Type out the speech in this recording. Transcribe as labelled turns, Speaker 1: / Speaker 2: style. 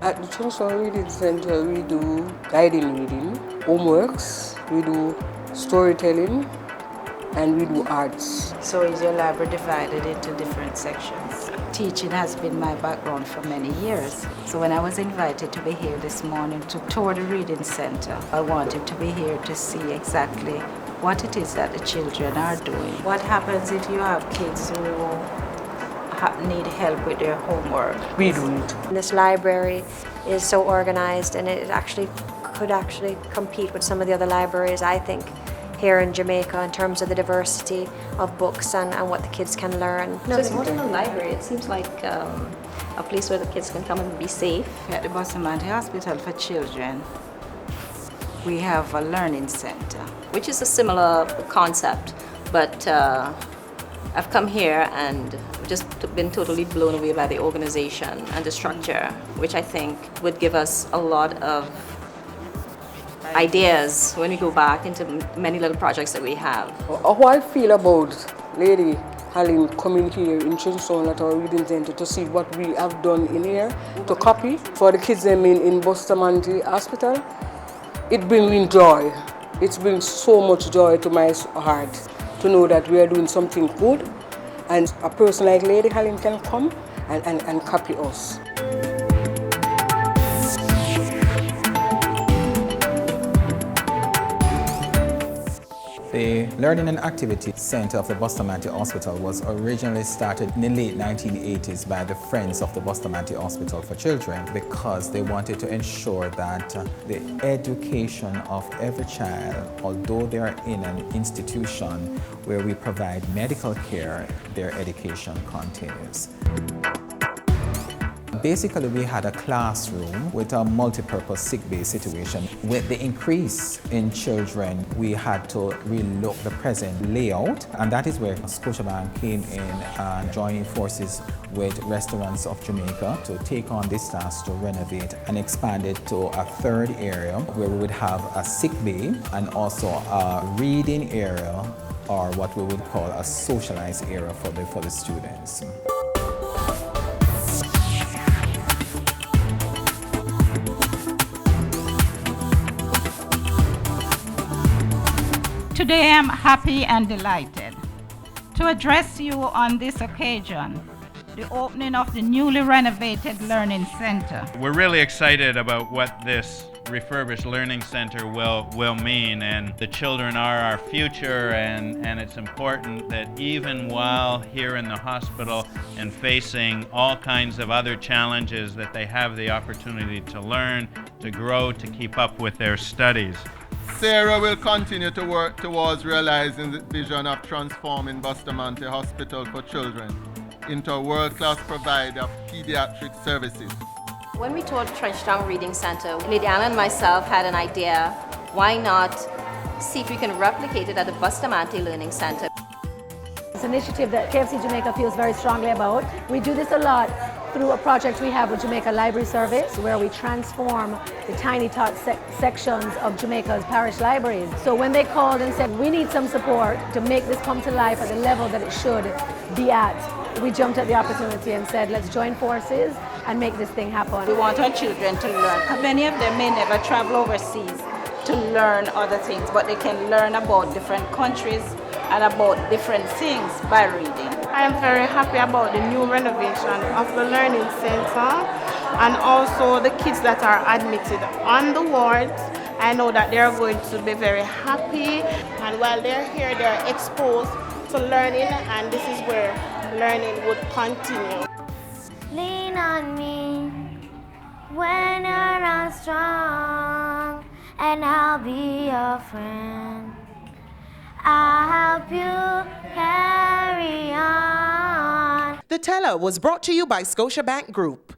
Speaker 1: At the Children's Reading Centre, we do guiding reading, homeworks, we do storytelling, and we do arts.
Speaker 2: So is your library divided into different sections? Teaching has been my background for many years. So when I was invited to be here this morning to tour the Reading Centre, I wanted to be here to see exactly what it is that the children are doing. What happens if you have kids who need help with their homework?
Speaker 1: We do it.
Speaker 3: This library is so organized, and it could actually compete with some of the other libraries, I think, here in Jamaica in terms of the diversity of books and what the kids can learn.
Speaker 4: So it's more than a library. It seems like a place where the kids can come and be safe.
Speaker 2: At the Bustamante Hospital for Children, we have a learning center.
Speaker 4: Which is a similar concept, but I've come here and just been totally blown away by the organization and the structure, which I think would give us a lot of ideas when we go back into many little projects that we have.
Speaker 1: How I feel about Lady Helen coming here in Chinchon at our reading center to see what we have done in here, to copy for the kids in Bustamante Hospital, it brings me joy. It's bring so much joy to my heart to know that we are doing something good and a person like Lady Helen can come and copy us.
Speaker 5: The Learning and Activity Centre of the Bustamante Hospital was originally started in the late 1980s by the Friends of the Bustamante Hospital for Children because they wanted to ensure that the education of every child, although they are in an institution where we provide medical care, their education continues. Basically, we had a classroom with a multi-purpose sick bay situation. With the increase in children, we had to relook the present layout, and that is where Scotiabank came in and joining forces with Restaurants of Jamaica to take on this task to renovate and expand it to a third area where we would have a sick bay and also a reading area, or what we would call a socialized area for the students.
Speaker 6: Today I'm happy and delighted to address you on this occasion, the opening of the newly renovated Learning Centre.
Speaker 7: We're really excited about what this refurbished learning center will mean, and the children are our future, and it's important that even while here in the hospital and facing all kinds of other challenges, that they have the opportunity to learn, to grow, to keep up with their studies.
Speaker 8: Sarah will continue to work towards realizing the vision of transforming Bustamante Hospital for Children into a world-class provider of pediatric services.
Speaker 4: When we toured Trenchtown Reading Centre, Lady Anna and myself had an idea, why not see if we can replicate it at the Bustamante Learning Centre.
Speaker 9: It's an initiative that KFC Jamaica feels very strongly about. We do this a lot through a project we have with Jamaica Library Service, where we transform the tiny tot sections of Jamaica's parish libraries. So when they called and said, we need some support to make this come to life at the level that it should be at, we jumped at the opportunity and said, let's join forces and make this thing happen.
Speaker 2: We want our children to learn. Many of them may never travel overseas to learn other things, but they can learn about different countries and about different things by reading.
Speaker 10: I am very happy about the new renovation of the Learning Centre and also the kids that are admitted on the wards. I know that they are going to be very happy, and while they're here, they're exposed to learning, and this is where learning would continue.
Speaker 11: Lean on me when you're not strong, and I'll be your friend. I'll help you carry on.
Speaker 12: The Teller was brought to you by Scotiabank Group.